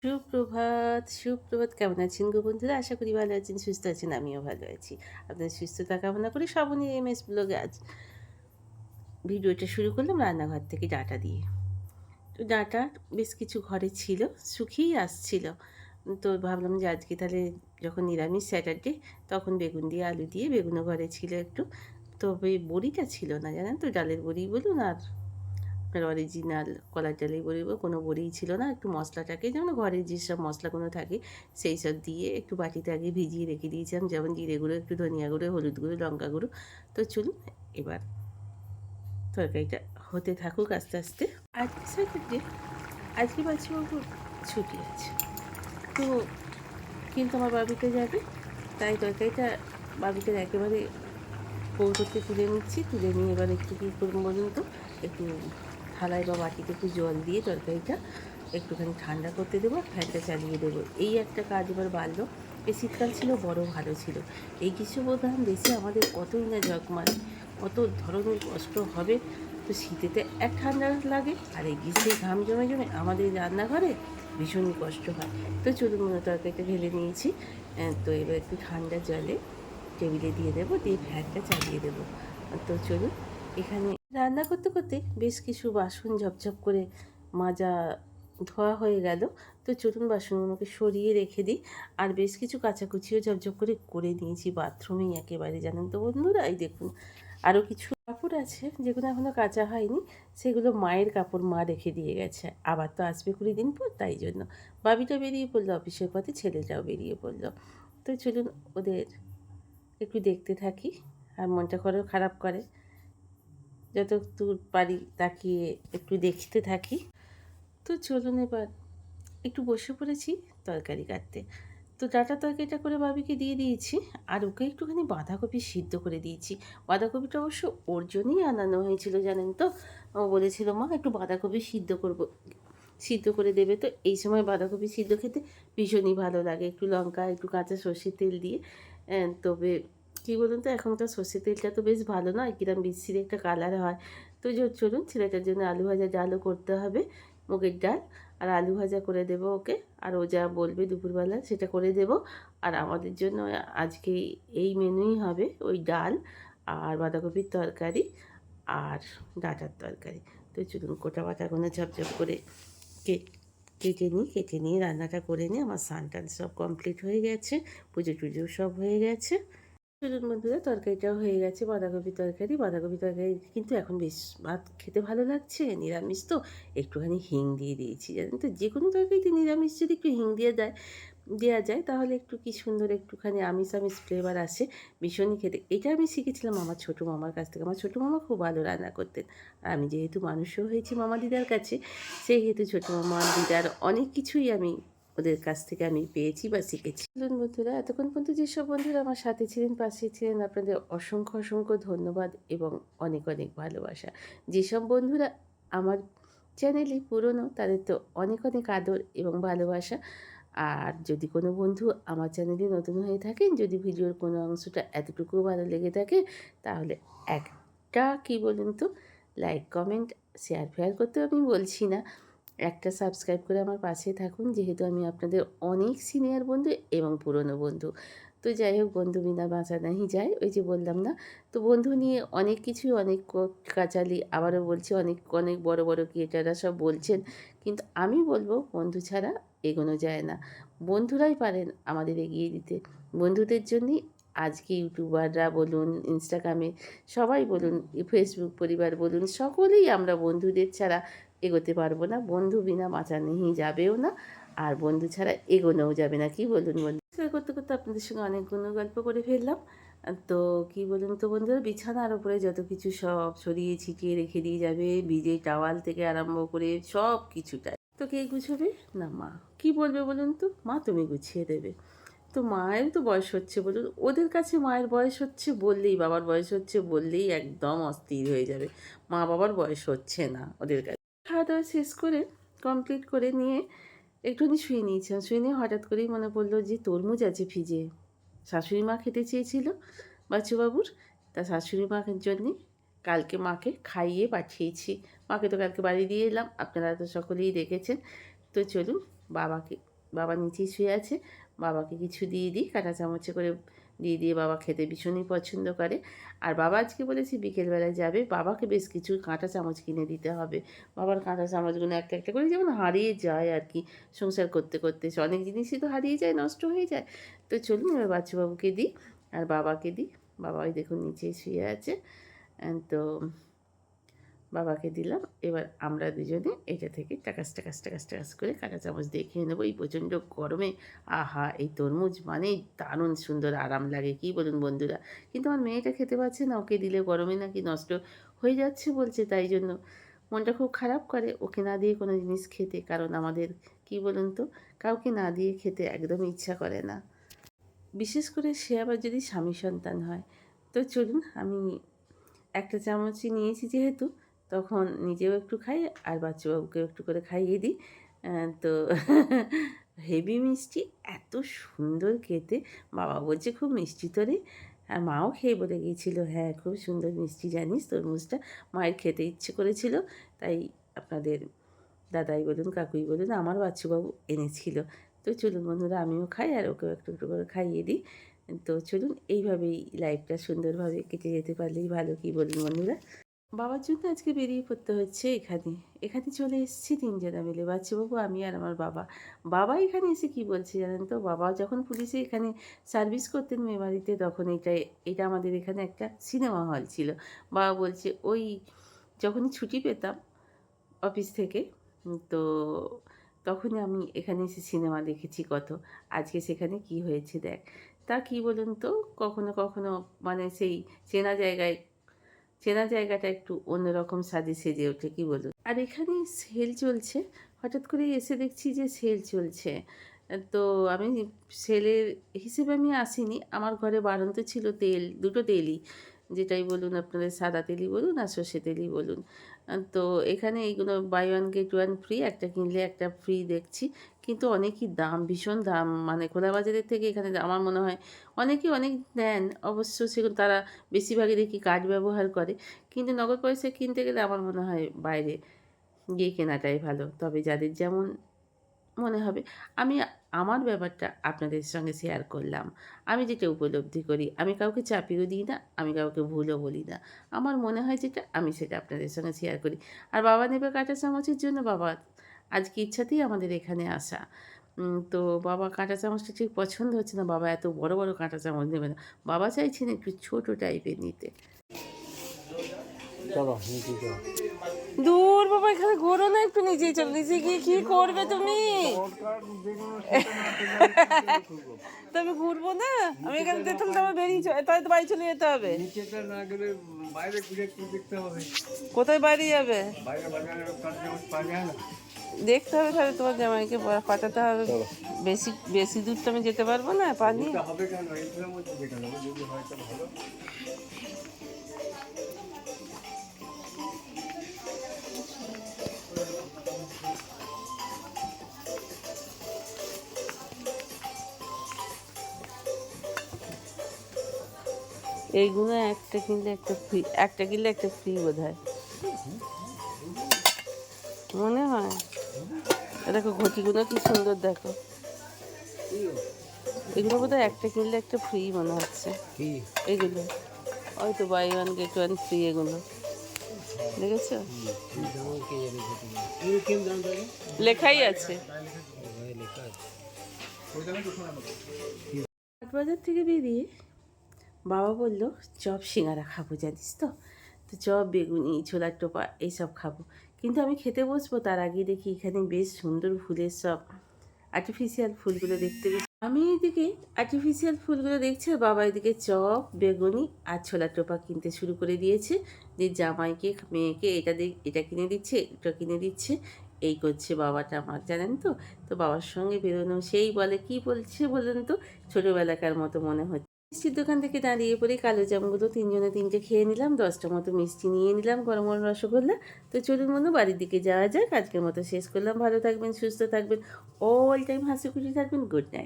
সুপ্রভাত, সুপ্রভাত। কেমন আছেন গো বন্ধুরা? আশা করি ভালো আছেন, সুস্থ আছেন। আমিও ভালো আছি। আপনাদের সুস্থতা কামনা করি। শ্রাবণী এমএস ব্লগে আজ ভিডিওটা শুরু করলাম রান্নাঘর থেকে ডাঁটা দিয়ে। তো ডাঁটা বেশ কিছু ঘরে ছিল, শুকিয়েই আসছিল। তো ভাবলাম যে আজকে তাহলে যখন নিরামিষ স্যাটারডে তখন বেগুন দিয়ে আলু দিয়ে, বেগুনও ঘরে ছিল একটু। তবে বড়িটা ছিল না, জানেন তো, ডালের বড়ি বলুন আর আপনার অরিজিনাল কলার ডালের বড়ি কোনো বড়িই ছিল না। একটু মশলাটাকে যেমন ঘরে যেসব মশলাগুলো থাকে সেই সব দিয়ে একটু বাটিতে আগে ভিজিয়ে রেখে দিয়েছিলাম, যেমন জিরে গুঁড়ো, একটু ধনিয়া গুঁড়ো, হলুদ গুঁড়ো, লঙ্কা গুঁড়ো। তো চলুন এবার তরকারিটা হতে থাকুক আস্তে আস্তে। আজকে স্যাটারডে, আজকে বাচ্চাবাবু ছুটি আছে, তো কিন্তু আমার বাবিটা যাবে, তাই তরকারিটা বাবিটার একেবারে কৌটোতে তুলে নিচ্ছি। তুলে নিয়ে এবার একটু কী করবো বলুন তো, একটু থালায় বা বাটিতে একটু জল দিয়ে তরকারিটা একটুখানি ঠান্ডা করতে দেবো, ফ্যানটা চালিয়ে দেবো। এই একটা কাজ এবার বাড়লো। এই শীতকাল ছিল, বড় ভালো ছিল। এই গ্রীষ্মপ্রধান দেশে আমাদের কতই না ঝকমারে, কত ধরনের কষ্ট হবে। তো শীতেতে এক ঠান্ডা লাগে, আর এই গ্রীষ্মে ঘাম জমে জমে আমাদের রান্নাঘরে ভীষণই কষ্ট হয়। তো চলুন, তরকারিটা ঢেলে নিয়েছি। তো এবার একটু ঠান্ডা জলে টেবিলে দিয়ে দেবো, দিয়ে ফ্যানটা চালিয়ে দেবো। তো চলুন, এখানে রান্না করতে করতে বেশ কিছু বাসন ঝপঝপ করে মাজা ধোয়া হয়ে গেল। তো চলুন বাসনগুলোকে সরিয়ে রেখে দিই। আর বেশ কিছু কাচাকুচিও ঝপঝপ করে করে নিয়েছি বাথরুমেই একেবারে, জানেন তো বন্ধুরা। এই দেখুন, আরও কিছু কাপড় আছে যেগুলো এখনও কাচা হয়নি, সেগুলো মায়ের কাপড় মা রেখে দিয়ে গেছে। আবার তো আসবে 20 দিন পর, তাই জন্য বাবিটা বেরিয়ে পড়লো অফিসের পথে, ছেলেটাও বেরিয়ে পড়লো। তো চলুন ওদের একটু দেখতে থাকি, আর মনটা খারাপ করে, যত দূর পারি তাকিয়ে একটু দেখতে থাকি। তো চলুন এবার একটু বসে পড়েছি তরকারি কাটতে। তো ডাঁটা তরকারিটা করে বাবিকে দিয়ে দিয়েছি, আর ওকে একটুখানি বাঁধাকপি সিদ্ধ করে দিয়েছি। বাঁধাকপিটা অবশ্য ওর জন্যই আনানো হয়েছিল, জানেন তো। ও বলেছিল মা একটু বাঁধাকপি সিদ্ধ করব, সিদ্ধ করে দেবে। তো এই সময় বাঁধাকপি সিদ্ধ খেতে ভীষণই ভালো লাগে, একটু লঙ্কা, একটু কাঁচা সর্ষের তেল দিয়ে। তবে কী বলুন তো, এখনকার সর্ষের তেলটা তো বেশ ভালো নয়, কিরম বিশ্রী একটা কালার হয়। তো চলুন, ছেলেটার জন্য আলু ভাজা ডালও করতে হবে, মুগের ডাল, আর আলু ভাজা করে দেবো ওকে। আর ও যা বলবে দুপুরবেলা সেটা করে দেব। আর আমাদের জন্য আজকে এই মেনুই হবে, ওই ডাল আর বাঁধাকপির তরকারি আর ডাঁটার তরকারি। তো চলুন কোটা বাটাগুলো ঝপঝপ করে কেটে নিয়ে রান্নাটা করে নিই। আমার স্নান টান সব কমপ্লিট হয়ে গেছে, পুজো টুজো সব হয়ে গেছে। চলুন বন্ধুরা, তরকারিটাও হয়ে গেছে, বাঁধাকপি তরকারি কিন্তু এখন বেশ ভাত খেতে ভালো লাগছে। নিরামিষ তো একটুখানি হিং দিয়ে দিয়েছি, জানেন তো, যে কোনো তরকারিতে নিরামিষ যদি একটু হিং দেওয়া যায় তাহলে একটু কি সুন্দর একটুখানি আমিষ আমিষ ফ্লেভার আসে, ভীষণই খেতে। এটা আমি শিখেছিলাম আমার ছোটো মামার কাছ থেকে। আমার ছোটো মামা খুব ভালো রান্না করতেন। আর আমি যেহেতু মানুষও হয়েছি মামা দিদার কাছে, সেই হেতু ছোটো মামা দিদার অনেক কিছুই আমি ওদের কাছ থেকে আমি পেয়েছি বা শিখেছি। চলুন বন্ধুরা, এতক্ষণ পর্যন্ত যেসব বন্ধুরা আমার সাথে ছিলেন, পাশে ছিলেন, আপনাদের অসংখ্য অসংখ্য ধন্যবাদ এবং অনেক অনেক ভালোবাসা। যেসব বন্ধুরা আমার চ্যানেলে পুরনো, তাদের তো অনেক অনেক আদর এবং ভালোবাসা। আর যদি কোনো বন্ধু আমার চ্যানেলে নতুন হয়ে থাকেন, যদি ভিডিওর কোনো অংশটা এতটুকুও ভালো লেগে থাকে, তাহলে একটা কী বলুন তো, লাইক, কমেন্ট, শেয়ার ফেয়ার করতেও আমি বলছি না, একটা সাবস্ক্রাইব করে আমার পাশে থাকুন, যেহেতু আমি আপনাদের অনেক সিনিয়র বন্ধু এবং পুরনো বন্ধু। তো যাই হোক, বন্ধু বিনা বাঁচা নাহি যায়, ওই যে বললাম না। তো বন্ধু নিয়ে অনেক কিছুই, অনেক কাচালি, আবারও বলছি, অনেক অনেক বড় বড় ক্রিয়েটাররা সব বলছেন, কিন্তু আমি বলবো বন্ধু ছাড়া এগোনো যায় না। বন্ধুরাই পারেন আমাদের এগিয়ে দিতে। বন্ধুদের জন্যই আজকে ইউটিউবাররা বলুন, ইনস্টাগ্রামে সবাই বলুন, ফেসবুক পরিবার বলুন, সকলেই আমরা বন্ধুদের ছাড়া এগোতে পারবো না। বন্ধু বিনা বাঁচা নেই, যাবেও না, আর বন্ধু ছাড়া এগোনোও যাবে না। কি বলুন বন্ধু? করতে করতে আপনাদের সঙ্গে অনেকগুলো গল্প করে ফেললাম। তো কি বলুন তো বন্ধুরা, বিছানার ওপরে যত কিছু সব ছড়িয়ে ছিটিয়ে রেখে দিয়ে যাবে, ভিজে টাওয়াল থেকে আরম্ভ করে সব কিছুটাই। তো কে গুছোবে? না মা। কি বলবে বলুন তো? মা তুমি গুছিয়ে দেবে। তো মায়ের তো বয়স হচ্ছে বলুন, ওদের কাছে মায়ের বয়স হচ্ছে বললেই, বাবার বয়স হচ্ছে বললেই একদম অস্থির হয়ে যাবে। মা বাবার বয়স হচ্ছে না ওদের কাছে। খাওয়া দাওয়া শেষ করে, কমপ্লিট করে নিয়ে একটুখানি শুয়ে নিয়েছিলাম। শুয়ে নিয়ে হঠাৎ করেই মনে পড়লো যে তরমুজ আছে ফ্রিজে। শাশুড়ি মা খেতে চেয়েছিল বাচ্চুবাবুর, তা শাশুড়ি মার জন্যে কালকে মাকে খাইয়ে পাঠিয়েছি। মাকে তো কালকে বাড়ি দিয়ে এলাম, আপনারা তো সকলেই দেখেছেন। তো চলুন বাবাকে বাবা নিচেই শুয়ে আছে, বাবাকে কিছু দিয়ে দিই, কাঁটা চামচে করে দিয়ে বাবা খেতে ভীষণই পছন্দ করে। আর বাবা আজকে বলেছে বিকেলবেলায় যাবে, বাবাকে বেশ কিছু কাঁটা চামচ কিনে দিতে হবে। বাবার কাঁটা চামচগুলো একটা একটা করে যেমন হারিয়ে যায় আর কি, সংসার করতে করতে অনেক জিনিসই তো হারিয়ে যায়, নষ্ট হয়ে যায়। তো চলুন এবার বাচ্চাবাবুকে দিই আর বাবাকে দিই। বাবা ওই দেখুন নিচেই শুয়ে আছে। তো বাবাকে দিলাম, এবার আমরা দুজনে এটা থেকে টাকাস টাকাস টাকাস টাকাস করে কাঁটা চামচ দিয়ে খেয়ে নেবো। এই প্রচণ্ড গরমে আহা, এই তরমুজ মানেই দারুণ সুন্দর আরাম লাগে, কী বলুন বন্ধুরা। কিন্তু আমার মেয়েটা খেতে পারছে না, ওকে দিলে গরমে নাকি নষ্ট হয়ে যাচ্ছে বলছে, তাই জন্য মনটা খুব খারাপ করে ওকে না দিয়ে কোনো জিনিস খেতে। কারণ আমাদের কী বলুন তো, কাউকে না দিয়ে খেতে একদম ইচ্ছা করে না, বিশেষ করে সে আবার যদি স্বামী সন্তান হয়। তো চলুন, আমি একটা চামচই নিয়েছি যেহেতু, তখন নিজেও একটু খাই আর বাচ্চাবাবুকেও একটু করে খাইয়ে দিই। তো হেভি মিষ্টি, এত সুন্দর খেতে। বাবা বলছে খুব মিষ্টি তো রে, আর মাও খেয়ে বলে গিয়েছিলো হ্যাঁ খুব সুন্দর মিষ্টি জানিস তরমুজটা। মায়ের খেতে ইচ্ছে করেছিল, তাই আপনাদের দাদাই বলুন কাকুই বলুন আমার বাচ্চাবাবু এনেছিল। তো চলুন বন্ধুরা, আমিও খাই আর ওকেও একটু একটু করে খাইয়ে দিই। তো চলুন, এইভাবেই লাইফটা সুন্দরভাবে কেটে যেতে পারলেই ভালো, কী বলুন বন্ধুরা। বাবার জন্য আজকে বেরিয়ে পড়তে হচ্ছে। এখানে এখানে চলে এসেছি তিনজনা মিলে, বাচ্চাবাবু, আমি আর আমার বাবা। বাবা এখানে এসে কী বলছে জানেন তো, বাবা যখন পুলিশে এখানে সার্ভিস করতেন মেমারিতে, তখন এটা আমাদের এখানে একটা সিনেমা হল ছিল। বাবা বলছে ওই যখনই ছুটি পেতাম অফিস থেকে, তো তখনই আমি এখানে এসে সিনেমা দেখেছি কত। আজকে সেখানে কি হয়েছে দেখ। তা কী বলুন তো, কখনো কখনো মানে সেই চেনা জায়গায়, চেনা জায়গাটা একটু অন্যরকম সাজে সেজে ওঠে, কী বলুন। আর এখানে সেল চলছে, হঠাৎ করে এসে দেখছি যে সেল চলছে। তো আমি সেলের হিসেবে আমি আসিনি, আমার ঘরে বাড়ন্ত ছিল তেল, দুটো তেলই, যেটাই বলুন আপনাদের সাদা তেলই বলুন আর সর্ষে তেলই বলুন। তো এখানে এইগুলো buy one get one free, একটা কিনলে একটা ফ্রি দেখছি। কিন্তু অনেকই দাম, ভীষণ দাম, মানে খোলা বাজারের থেকে এখানে আমার মনে হয় অনেকেই অনেক নেন অবশ্য, সেগুলো তারা বেশিরভাগই দেখি কার্ড ব্যবহার করে। কিন্তু নগদ পয়সায় কিনতে গেলে আমার মনে হয় বাইরে গিয়ে কেনাটাই ভালো। তবে যাদের যেমন মনে হবে, আমি আমার ব্যাপারটা আপনাদের সঙ্গে শেয়ার করলাম। আমি যেটা উপলব্ধি করি, আমি কাউকে চাপিয়েও দিই না, আমি কাউকে ভুলও বলি না। আমার মনে হয় যেটা, আমি সেটা আপনাদের সঙ্গে শেয়ার করি। আর বাবা নেবে কাঁটা চামচের জন্য, বাবা আজকে ইচ্ছাতেই আমাদের এখানে আসা। তো বাবা কাঁটা চামচটা ঠিক পছন্দ হচ্ছে না, বাবা এত বড় বড় কাঁটা চামচ নেবে না, বাবা চাইছেন একটু ছোটো টাইপের নিতে। দূর বাবা, এখানে ঘোরো না, একটু নিচে চলো, নিচে গিয়ে কি করবে তুমি? তবে ঘুরবো না আমি এখানে, দেখলাম তোমার বেরিয়ে তাই তো বাড়ি চলে যেতে হবে। কোথায় বাইরে যাবে? দেখতে হবে তাহলে, তোমার জামাইকে পাঠাতে হবে। বেশি বেশি দূর তো আমি যেতে পারবো না পানি। এইগুলো একটা কিনলে একটা ফ্রি, একটা কিনলে একটা ফ্রি বোধ হয়, মনে হয়। দেখো ঘটিগুলো কি সুন্দর, দেখো এগুলো বোধহয় একটা কিনলে একটা ফ্রি মনে হচ্ছে। এগুলো হয়তো buy one get one free, এগুলো দেখেছো, লেখাই আছে। বাজার থেকে বেরিয়ে বাবা বলল চপ সিঙ্গারা খাবো জানিস তো। তো চপ, বেগুনি, ছোলার টোপা এইসব খাবো। কিন্তু আমি খেতে বসবো তার আগে দেখি এখানে বেশ সুন্দর ফুলের সব আর্টিফিশিয়াল ফুলগুলো দেখতে পেয়েছি। আমি এদিকে আর্টিফিশিয়াল ফুলগুলো দেখছি, আর বাবা এদিকে চপ, বেগুনি আর ছোলার টোপা কিনতে শুরু করে দিয়েছে। যে জামাইকে মেয়েকে এটা কিনে দিচ্ছে, এটা কিনে দিচ্ছে, এই করছে বাবাটা আমার, জানেন তো। তো বাবার সঙ্গে বেরোনো, সেই বলে কি বলছে বলেন তো, ছোটোবেলাকার মতো মনে হচ্ছে। মিষ্টির দোকান থেকে দাঁড়িয়ে পড়ে কালো জামগুলো তিনজনে তিনটে খেয়ে নিলাম, 10টা মতো মিষ্টি নিয়ে নিলাম, গরম গরম রসগোল্লা। তো চলুন বন্ধু বাড়ির দিকে যাওয়া যাক, আজকের মতো শেষ করলাম। ভালো থাকবেন, সুস্থ থাকবেন, অল টাইম হাসি খুশি থাকবেন। Good night.